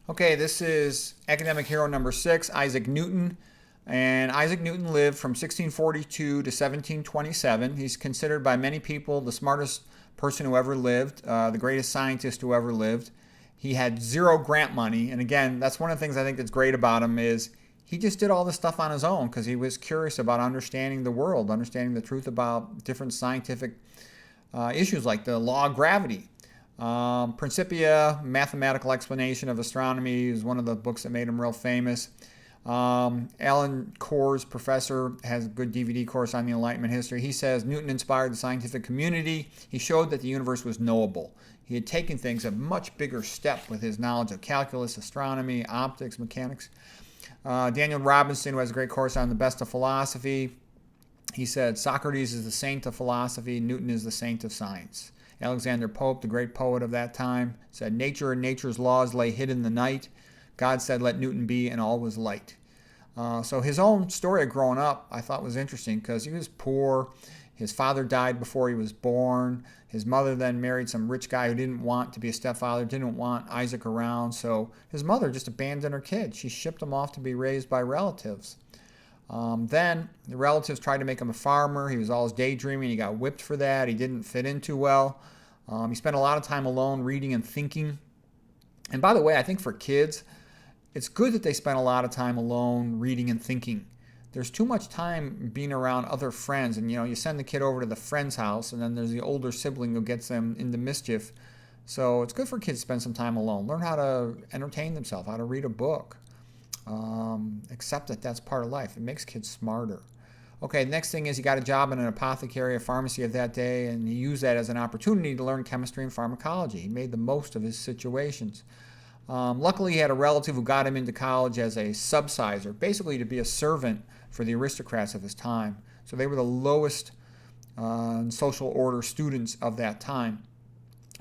Okay, this is academic hero number 6, Isaac Newton. And Isaac Newton lived from 1642 to 1727. He's considered by many people the smartest person who ever lived, the greatest scientist who ever lived. He had zero grant money, and again, that's one of the things I think that's great about him is he just did all this stuff on his own because he was curious about understanding the world, understanding the truth about different scientific issues like the law of gravity. Principia, Mathematical Explanation of Astronomy is one of the books that made him real famous. Alan Core's professor has a good DVD course on the Enlightenment history. He says Newton inspired the scientific community. He showed that the universe was knowable. He had taken things a much bigger step with his knowledge of calculus, astronomy, optics, mechanics. Daniel Robinson, who has a great course on the best of philosophy, he said Socrates is the saint of philosophy, Newton is the saint of science. Alexander Pope, the great poet of that time, said nature and nature's laws lay hid in the night. God said, let Newton be, and all was light. So his own story of growing up I thought was interesting because he was poor. His father died before he was born. His mother then married some rich guy who didn't want to be a stepfather, didn't want Isaac around. So his mother just abandoned her kid. She shipped him off to be raised by relatives. Then the relatives tried to make him a farmer. He was always daydreaming. He got whipped for that. He didn't fit in too well. He spent a lot of time alone reading and thinking. And by the way, I think for kids, it's good that they spend a lot of time alone reading and thinking. There's too much time being around other friends. And, you send the kid over to the friend's house, and then there's the older sibling who gets them into mischief. So it's good for kids to spend some time alone. Learn how to entertain themselves, how to read a book. Accept that that's part of life. It makes kids smarter. Okay, the next thing is he got a job in an apothecary, a pharmacy of that day, and he used that as an opportunity to learn chemistry and pharmacology. He made the most of his situations. Luckily, he had a relative who got him into college as a subsizer, basically to be a servant for the aristocrats of his time. So they were the lowest social order students of that time.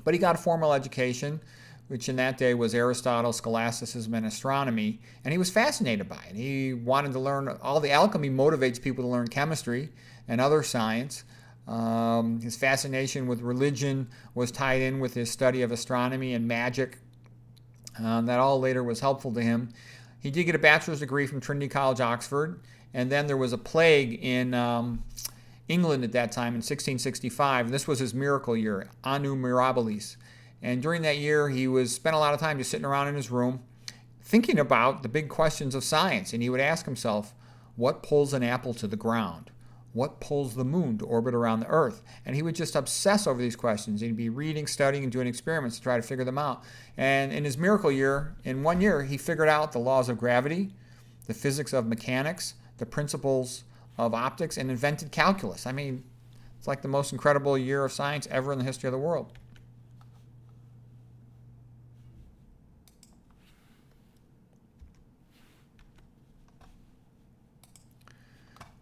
But he got a formal education, which in that day was Aristotle, scholasticism, and astronomy, and he was fascinated by it. He wanted to learn, all the alchemy motivates people to learn chemistry and other science. His fascination with religion was tied in with his study of astronomy and magic. That all later was helpful to him. He did get a bachelor's degree from Trinity College, Oxford, and then there was a plague in England at that time in 1665, and this was his miracle year, annu mirabilis. And during that year, he spent a lot of time just sitting around in his room thinking about the big questions of science. And he would ask himself, what pulls an apple to the ground? What pulls the moon to orbit around the earth? And he would just obsess over these questions. He'd be reading, studying, and doing experiments to try to figure them out. And in his miracle year, in 1 year, he figured out the laws of gravity, the physics of mechanics, the principles of optics, and invented calculus. I mean, it's like the most incredible year of science ever in the history of the world.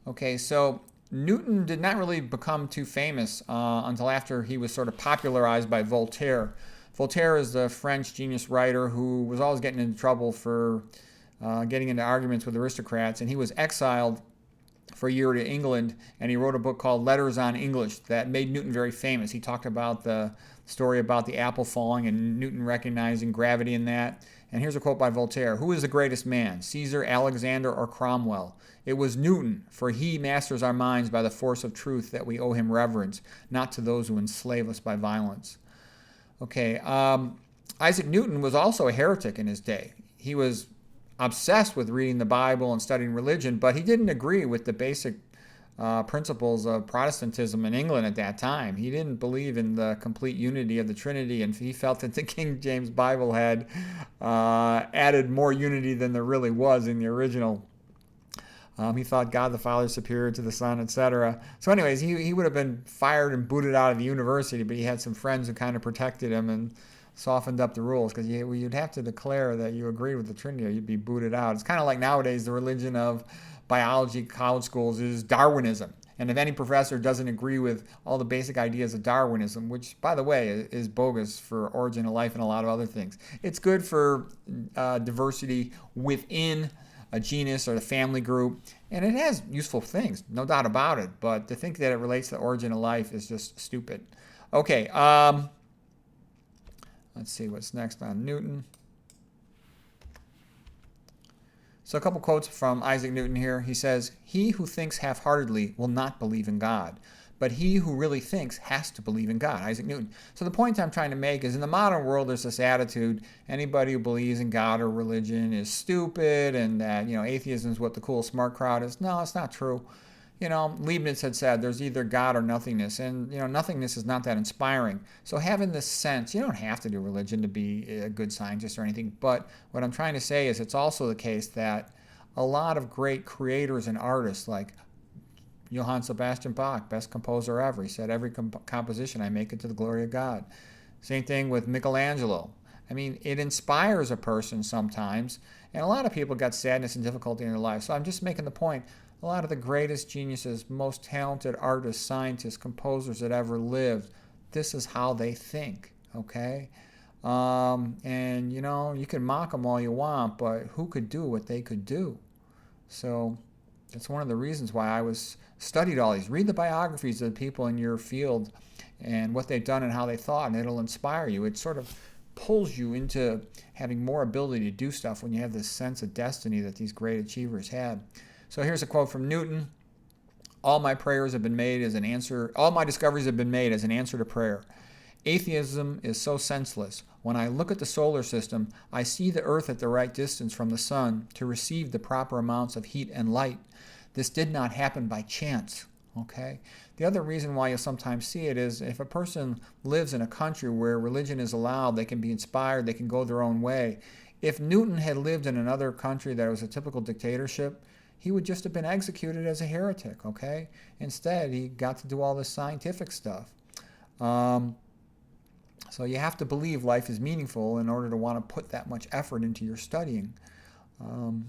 Okay, so Newton did not really become too famous until after he was sort of popularized by Voltaire. Voltaire is the French genius writer who was always getting into trouble for getting into arguments with aristocrats, and he was exiled for a year to England, and he wrote a book called Letters on English that made Newton very famous. He talked about the story about the apple falling and Newton recognizing gravity in that. And here's a quote by Voltaire. Who is the greatest man, Caesar, Alexander, or Cromwell? It was Newton, for he masters our minds by the force of truth that we owe him reverence, not to those who enslave us by violence. Okay, Isaac Newton was also a heretic in his day. He was obsessed with reading the Bible and studying religion, but he didn't agree with the basic principles of Protestantism in England at that time. He didn't believe in the complete unity of the Trinity, and he felt that the King James Bible had added more unity than there really was in the original. He thought God the Father is superior to the Son, etc. So anyways, he would have been fired and booted out of the university, but he had some friends who kind of protected him and softened up the rules, because you'd have to declare that you agreed with the Trinity or you'd be booted out. It's kind of like nowadays the religion of biology college schools is Darwinism. And if any professor doesn't agree with all the basic ideas of Darwinism, which, by the way, is bogus for origin of life and a lot of other things, it's good for diversity within a genus or the family group, and it has useful things, no doubt about it, but to think that it relates to the origin of life is just stupid. Okay, let's see what's next on Newton. So a couple quotes from Isaac Newton here. He says, "He who thinks half-heartedly will not believe in God, but he who really thinks has to believe in God." Isaac Newton. So the point I'm trying to make is in the modern world, there's this attitude, anybody who believes in God or religion is stupid, and that, atheism is what the cool smart crowd is. No, it's not true. Leibniz had said there's either God or nothingness, and nothingness is not that inspiring. So having this sense, you don't have to do religion to be a good scientist or anything, but what I'm trying to say is it's also the case that a lot of great creators and artists like Johann Sebastian Bach, best composer ever. He said, every composition I make it to the glory of God. Same thing with Michelangelo. I mean, it inspires a person sometimes, and a lot of people got sadness and difficulty in their life. So I'm just making the point, a lot of the greatest geniuses, most talented artists, scientists, composers that ever lived, this is how they think, okay? And, you can mock them all you want, but who could do what they could do? So that's one of the reasons why I studied all these. Read the biographies of the people in your field and what they've done and how they thought, and it'll inspire you. It sort of pulls you into having more ability to do stuff when you have this sense of destiny that these great achievers had. So here's a quote from Newton. All my discoveries have been made as an answer to prayer. Atheism is so senseless. When I look at the solar system, I see the Earth at the right distance from the sun to receive the proper amounts of heat and light. This did not happen by chance. Okay? The other reason why you'll sometimes see it is if a person lives in a country where religion is allowed, they can be inspired, they can go their own way. If Newton had lived in another country that was a typical dictatorship, he would just have been executed as a heretic, okay? Instead, he got to do all this scientific stuff. So you have to believe life is meaningful in order to want to put that much effort into your studying. And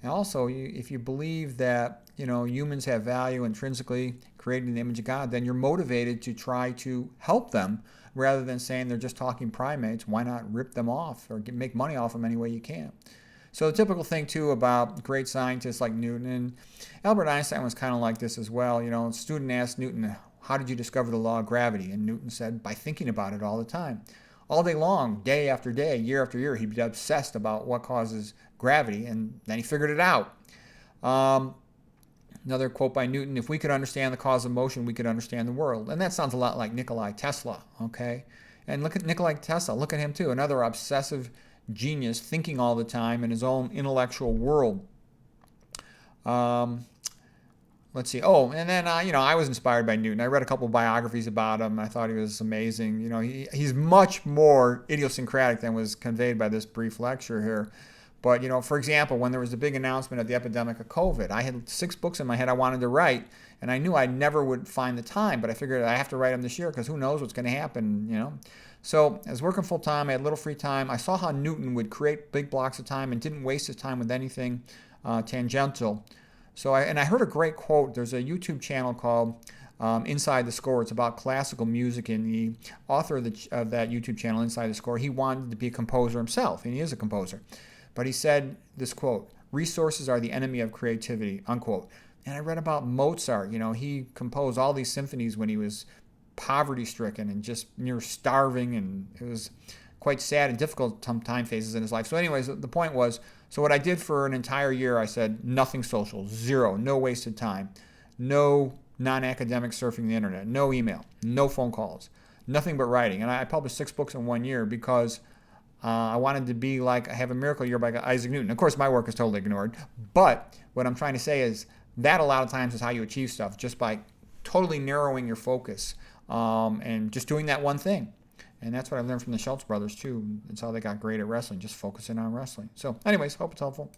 also, if you believe that humans have value intrinsically created in the image of God, then you're motivated to try to help them rather than saying they're just talking primates. Why not rip them off or make money off them any way you can? So the typical thing, too, about great scientists like Newton, and Albert Einstein was kind of like this as well. A student asked Newton, how did you discover the law of gravity? And Newton said, by thinking about it all the time. All day long, day after day, year after year, he'd be obsessed about what causes gravity, and then he figured it out. Another quote by Newton, if we could understand the cause of motion, we could understand the world. And that sounds a lot like Nikola Tesla, okay? And look at Nikola Tesla, look at him too, another obsessive genius thinking all the time in his own intellectual world. Let's see. Oh, and then, I was inspired by Newton. I read a couple of biographies about him. I thought he was amazing. He's much more idiosyncratic than was conveyed by this brief lecture here. But, for example, when there was the big announcement of the epidemic of COVID, I had 6 books in my head I wanted to write, and I knew I never would find the time, but I figured I have to write them this year because who knows what's going to happen, So I was working full time. I had little free time. I saw how Newton would create big blocks of time and didn't waste his time with anything tangential. So I heard a great quote. There's a YouTube channel called Inside the Score. It's about classical music, and the author of that YouTube channel, Inside the Score, he wanted to be a composer himself, and he is a composer. But he said this quote, resources are the enemy of creativity, unquote. And I read about Mozart. He composed all these symphonies when he was poverty-stricken and just near starving, and it was quite sad and difficult time phases in his life. So anyways, the point was, so what I did for an entire year, I said nothing social, 0, no wasted time, no non-academic surfing the internet, no email, no phone calls, nothing but writing. And I published 6 books in 1 year because I wanted to be like, I have a miracle year by Isaac Newton. Of course, my work is totally ignored. But what I'm trying to say is that a lot of times is how you achieve stuff, just by totally narrowing your focus and just doing that one thing. And that's what I learned from the Schultz brothers, too. That's how they got great at wrestling, just focusing on wrestling. So anyways, hope it's helpful.